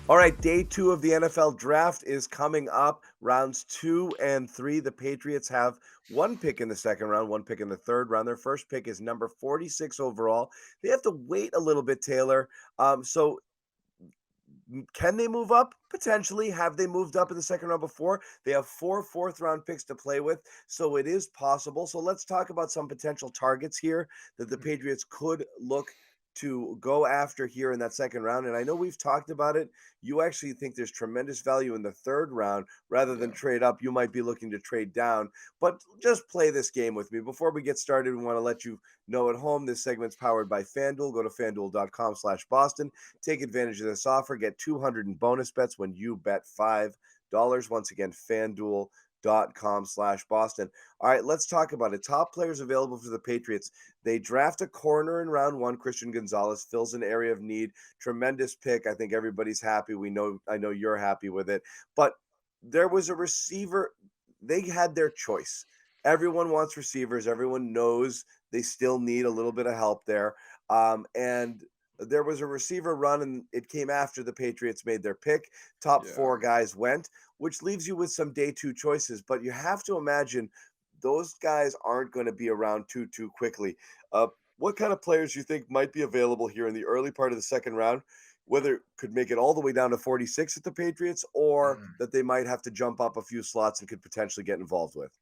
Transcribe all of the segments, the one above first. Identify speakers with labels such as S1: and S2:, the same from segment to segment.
S1: All right, day two of the NFL draft is coming up. Rounds 2 and 3. The Patriots have one pick in the second round, one pick in the third round. Their first pick is number 46 overall. They have to wait a little bit, Taylor. Can they move up? Potentially. Have they moved up in the second round before? They have four fourth round picks to play with, so it is possible. So let's talk about some potential targets here that the Patriots could look to go after here in that second round. And I know we've talked about it. You actually think there's tremendous value in the third round rather than
S2: Yeah.
S1: trade up. You might be looking to trade down, but just play this game with me. Before we get started, we want to let you know at home this segment's powered by FanDuel. Go to fanduel.com/Boston. Take advantage of this offer. Get 200 in bonus bets when you bet $5. Once again, fanduel.com/Boston. All right, let's talk about it. Top players available for the Patriots. They draft a corner in round one. Christian Gonzalez fills an area of need. Tremendous pick. I think everybody's happy. I know you're happy with it. But there was a receiver. They had their choice. Everyone wants receivers. Everyone knows they still need a little bit of help there. And there was a receiver run, and it came after the Patriots made their pick. Top
S2: Yeah.
S1: four guys went, which leaves you with some day two choices. But you have to imagine those guys aren't going to be around too quickly. Uh, what kind of players you think might be available here in the early part of the second round? Whether it could make it all the way down to 46 at the Patriots, or
S2: Mhm.
S1: that they might have to jump up a few slots and could potentially get involved with.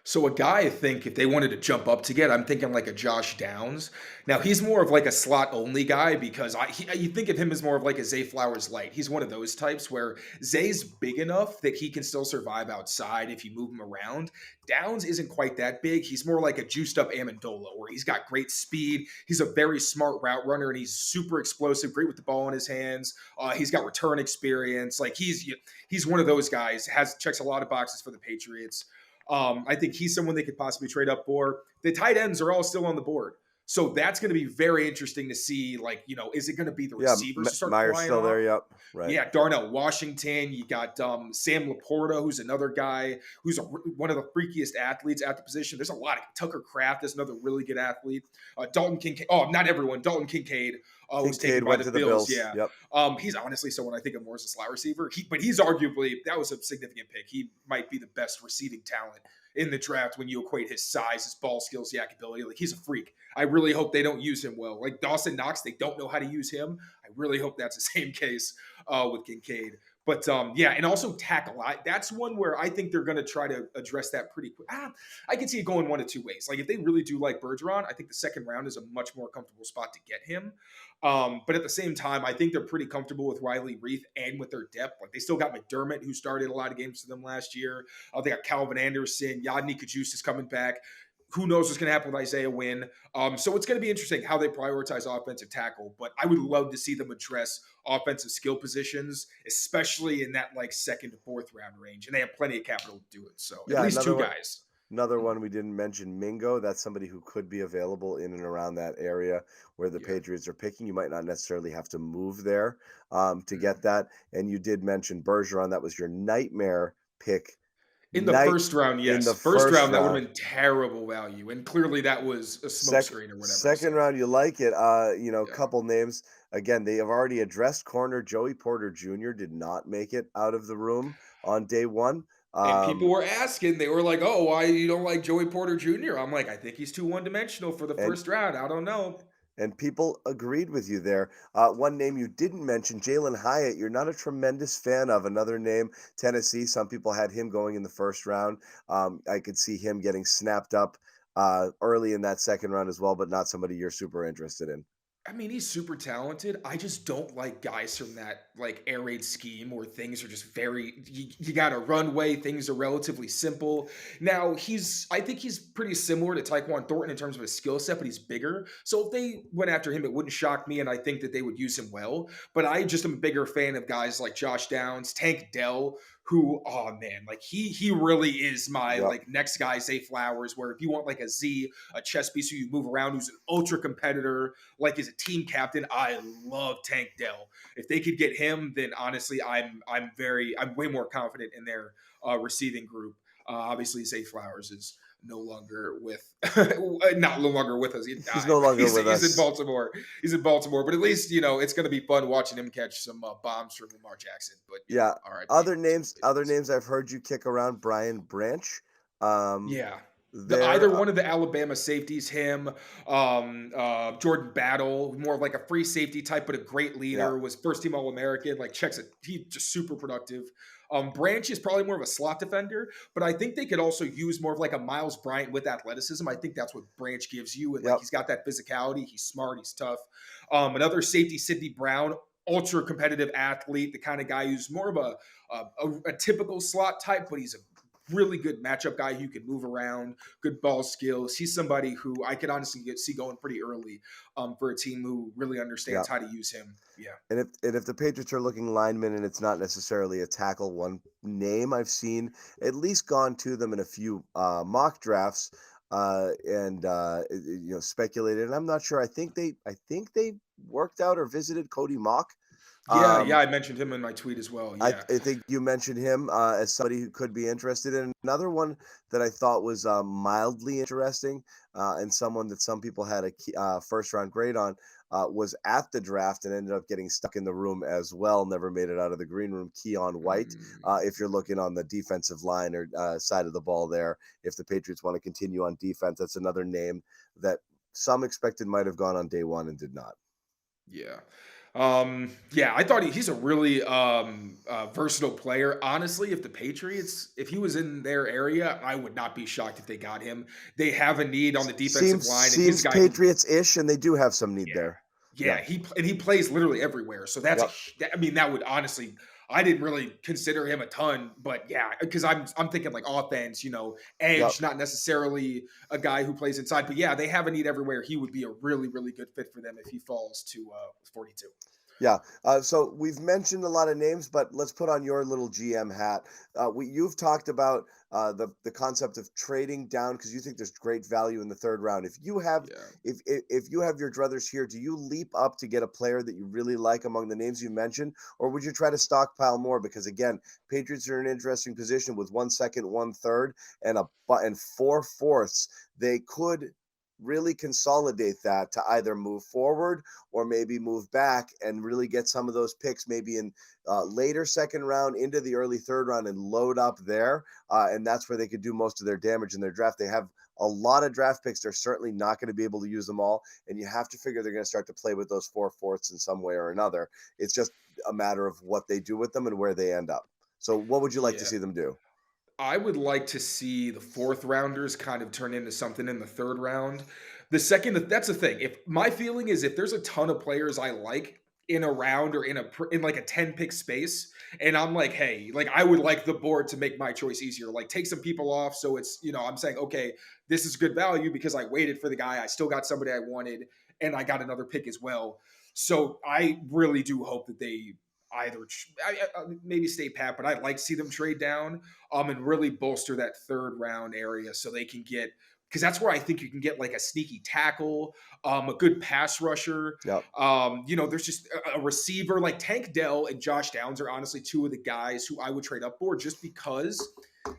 S2: So a guy I think if they wanted to jump up to get, I'm thinking like a Josh Downs. Now he's more of like a slot only guy because you think of him as more of like a Zay Flowers light. He's one of those types where Zay's big enough that he can still survive outside if you move him around. Downs isn't quite that big. He's more like a juiced up Amendola where he's got great speed. He's a very smart route runner and he's super explosive, great with the ball in his hands. He's got return experience. Like he's one of those guys. Has checks a lot of boxes for the Patriots. I think he's someone they could possibly trade up for. The tight ends are all still on the board. So that's going to be very interesting to see. Like, is it going to be the
S1: Yeah,
S2: receivers to start
S1: Meyer's
S2: flying
S1: still there.
S2: off?
S1: Yep, right.
S2: Yeah, Darnell Washington. You got Sam Laporta, who's another guy who's one of the freakiest athletes at the position. There's a lot of Tucker Kraft is another really good athlete. Dalton Kincaid. Oh, not everyone. Dalton Kincaid was taken
S1: Kincaid
S2: by
S1: went
S2: the
S1: to the
S2: Bills.
S1: Bills.
S2: Yeah,
S1: Yep.
S2: he's honestly someone I think of more as a slot receiver. But he's arguably that was a significant pick. He might be the best receiving talent in the draft when you equate his size, his ball skills, yak ability. Like he's a freak. I really hope they don't use him well. Like Dawson Knox, they don't know how to use him. I really hope that's the same case with Kincaid. But yeah, and also tackle. That's one where I think they're going to try to address that pretty quick. I can see it going one of two ways. Like if they really do like Bergeron, I think the second round is a much more comfortable spot to get him. But at the same time, I think they're pretty comfortable with Riley Reith and with their depth. Like they still got McDermott, who started a lot of games for them last year. They got Calvin Anderson, Yadni Kajus is coming back. Who knows what's going to happen with Isaiah Wynn? So it's going to be interesting how they prioritize offensive tackle. But I would love to see them address offensive skill positions, especially in that like second to fourth round range. And they have plenty of capital to do it. So at
S1: Yeah,
S2: least two guys.
S1: another one we didn't mention, Mingo. That's somebody who could be available in and around that area where the
S2: Yeah.
S1: Patriots are picking. You might not necessarily have to move there to
S2: Mhm.
S1: get that. And you did mention Bergeron. That was your nightmare pick
S2: In the
S1: night
S2: first round,
S1: in
S2: yes.
S1: the
S2: First
S1: first
S2: round, that would
S1: round.
S2: have been terrible value. And clearly that was a smokescreen or whatever.
S1: Second
S2: So
S1: round, you like it.
S2: yeah.
S1: Couple names. Again, they have already addressed corner. Joey Porter Jr. did not make it out of the room on day one.
S2: And people
S1: Um,
S2: were asking, they were like, "Oh, why you don't like Joey Porter Jr.?" I'm like, "I think he's too one-dimensional for the
S1: and
S2: first round. I don't know."
S1: people agreed with you there. One name you didn't mention, Jalen Hyatt. You're not a tremendous fan of. Another name, Tennessee. Some people had him going in the first round. I could see him getting snapped up early in that second round as well, but not somebody you're super interested in.
S2: I mean, he's super talented. I just don't like guys from that like air raid scheme where things are just very you got a runway, things are relatively simple. Now I think he's pretty similar to Tyquan Thornton in terms of his skill set, but he's bigger. So if they went after him, it wouldn't shock me, and I think that they would use him well. But I just am a bigger fan of guys like Josh Downs, Tank Dell, who, oh man, like he really is my
S1: Yep.
S2: like next guy, Zay Flowers, where if you want like a Z, a chess piece who you move around, who's an ultra competitor, like as a team captain, I love Tank Dell. If they could get him, then honestly, I'm way more confident in their receiving group. Obviously, Zay Flowers is no longer with, not no longer with us. He
S1: He's
S2: died,
S1: no
S2: but
S1: longer with
S2: he's in
S1: us.
S2: Baltimore. He's in Baltimore, but at least it's going to be fun watching him catch some bombs from Lamar Jackson. But
S1: Yeah.
S2: R.I.P. to the
S1: Other
S2: Patriots.
S1: names I've heard you kick around, Brian Branch. Um,
S2: Yeah.
S1: there,
S2: Either one of the Alabama safeties, him, Jordan Battle, more of like a free safety type, but a great
S1: yeah,
S2: leader, was first team All American, like checks it. He's just super productive. Branch is probably more of a slot defender, but I think they could also use more of like a Miles Bryant with athleticism. I think that's what Branch gives you. And like
S1: yep,
S2: he's got that physicality, he's smart, he's tough. Another safety, Sidney Brown, ultra competitive athlete, the kind of guy who's more of a typical slot type, but he's a really good matchup guy who can move around, good ball skills. He's somebody who I could honestly see going pretty early for a team who really understands
S1: yep.
S2: how to use him. Yeah.
S1: And if the Patriots are looking linemen and it's not necessarily a tackle, one name I've seen at least gone to them in a few mock drafts and speculated. And I'm not sure. I think they worked out or visited Cody Mock.
S2: Yeah, yeah,
S1: Um,
S2: I mentioned him in my tweet as well.
S1: I,
S2: Yeah.
S1: I think you mentioned him as somebody who could be interested. And another one that I thought was mildly interesting and someone that some people had a first round grade on was at the draft and ended up getting stuck in the room as well. Never made it out of the green room. Keon White,
S2: Mm,
S1: if you're looking on the defensive line or side of the ball there, if the Patriots want to continue on defense, that's another name that some expected might have gone on day one and did not.
S2: yeah. Yeah, I thought he's a really versatile player. Honestly, if the Patriots, if he was in their area, I would not be shocked if they got him. They have a need on the defensive
S1: Seems
S2: line, and he's a
S1: seems
S2: guy who.
S1: Patriots ish, and they do have some need
S2: Yeah.
S1: there.
S2: Yeah,
S1: Yeah.
S2: he plays literally everywhere. So that's
S1: Yep.
S2: I mean, that would honestly, I didn't really consider him a ton, but yeah, because I'm thinking like offense,
S1: Yep.
S2: edge, not necessarily a guy who plays inside. But yeah, they have a need everywhere. He would be a really, really good fit for them if he falls to 42.
S1: Yeah. So we've mentioned a lot of names, but let's put on your little GM hat. You've talked about the concept of trading down because you think there's great value in the third round.
S2: Yeah.
S1: If you have your druthers here, do you leap up to get a player that you really like among the names you mentioned, or would you try to stockpile more? Because again, Patriots are in an interesting position with 1 second, 1/3, and 4/4. They could really consolidate that to either move forward or maybe move back and really get some of those picks maybe in later second round into the early third round and load up there. And that's where they could do most of their damage in their draft. They have a lot of draft picks. They're certainly not going to be able to use them all. And you have to figure they're going to start to play with those 4/4 in some way or another. It's just a matter of what they do with them and where they end up. So, what would you like to
S2: Yeah.
S1: see them do?
S2: I would like to see the fourth rounders kind of turn into something in the third round. The second, that's the thing. If my feeling is if there's a ton of players I like in a round or in like a 10 pick space, and I'm like, hey, like I would like the board to make my choice easier. Like take some people off. So it's, I'm saying, okay, this is good value because I waited for the guy. I still got somebody I wanted, and I got another pick as well. So I really do hope that they either maybe stay pat, but I'd like to see them trade down and really bolster that third round area so they can get, because that's where I think you can get like a sneaky tackle, a good pass rusher.
S1: Yep.
S2: There's just a receiver like Tank Dell and Josh Downs are honestly two of the guys who I would trade up for just because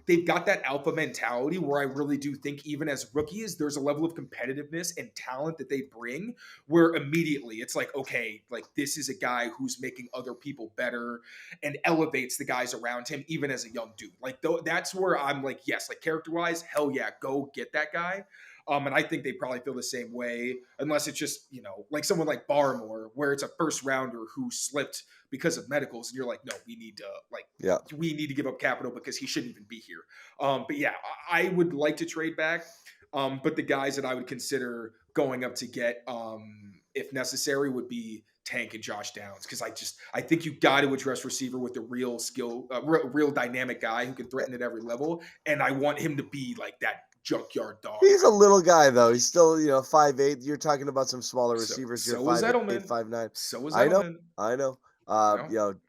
S2: they've got that alpha mentality where I really do think even as rookies, there's a level of competitiveness and talent that they bring where immediately it's like, okay, like this is a guy who's making other people better and elevates the guys around him, even as a young dude. Like that's where I'm like, yes, like character wise, hell yeah, go get that guy. And I think they probably feel the same way, unless it's just, like someone like Barmore, where it's a first rounder who slipped because of medicals, and you're like, no,
S1: Yeah.
S2: we need to give up capital because he shouldn't even be here. But yeah, I would like to trade back. But the guys that I would consider going up to get, if necessary, would be Tank and Josh Downs because I think you got to address receiver with a real skill, real dynamic guy who can threaten at every level, and I want him to be like that junkyard dog.
S1: He's a little guy though. He's still, 5'8". You're talking about some smaller
S2: So
S1: receivers here,
S2: so is
S1: 5'8",
S2: Edelman.
S1: 5'9".
S2: So is
S1: I know,
S2: Edelman.
S1: I know.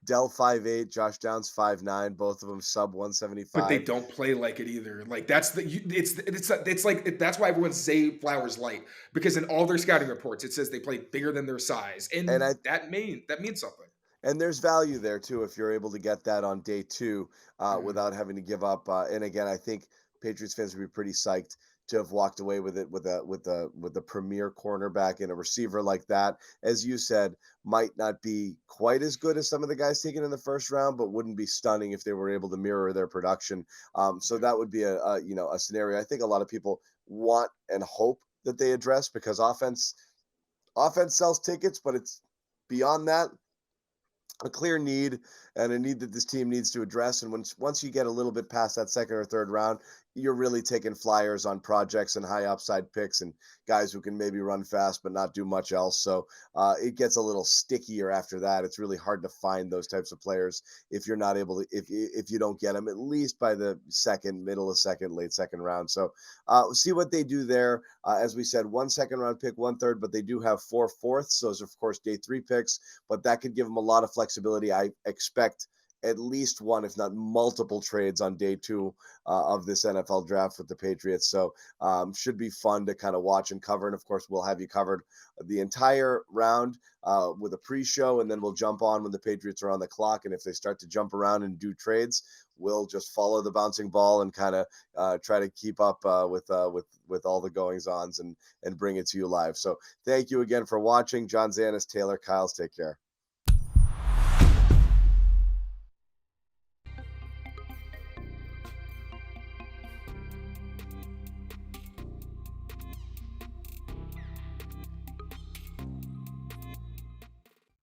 S1: Dell 5'8", Josh Downs 5'9", both of them sub
S2: But they
S1: 175.
S2: don't play like it either. Like that's it's like that's why everyone's Zay Flowers light because in all their scouting reports it says they play bigger than their size,
S1: And
S2: and
S1: I
S2: that means something.
S1: and there's value there too if you're able to get that on day two
S2: Mm,
S1: without having to give up. And again, I think Patriots fans would be pretty psyched to have walked away with it with a premier cornerback and a receiver like that. As you said, might not be quite as good as some of the guys taken in the first round, but wouldn't be stunning if they were able to mirror their production. So that would be a scenario I think a lot of people want and hope that they address, because offense sells tickets, but it's beyond that, a clear need and a need that this team needs to address. And once you get a little bit past that second or third round, you're really taking flyers on projects and high upside picks and guys who can maybe run fast but not do much else. So it gets a little stickier after that. It's really hard to find those types of players if you're not able to, if you don't get them at least by the second, middle of second, late second round. So see what they do there. As we said, 1 second round pick, 1/3, but they do have 4/4. Those are of course day 3 picks, but that could give them a lot of flexibility. I expect at least one, if not multiple trades on day 2 of this NFL draft with the Patriots. So should be fun to kind of watch and cover. And of course, we'll have you covered the entire round with a pre-show, and then we'll jump on when the Patriots are on the clock. And if they start to jump around and do trades, we'll just follow the bouncing ball and kind of try to keep up with all the goings-ons and bring it to you live. So thank you again for watching. John Zannis, Taylor Kyles, take care.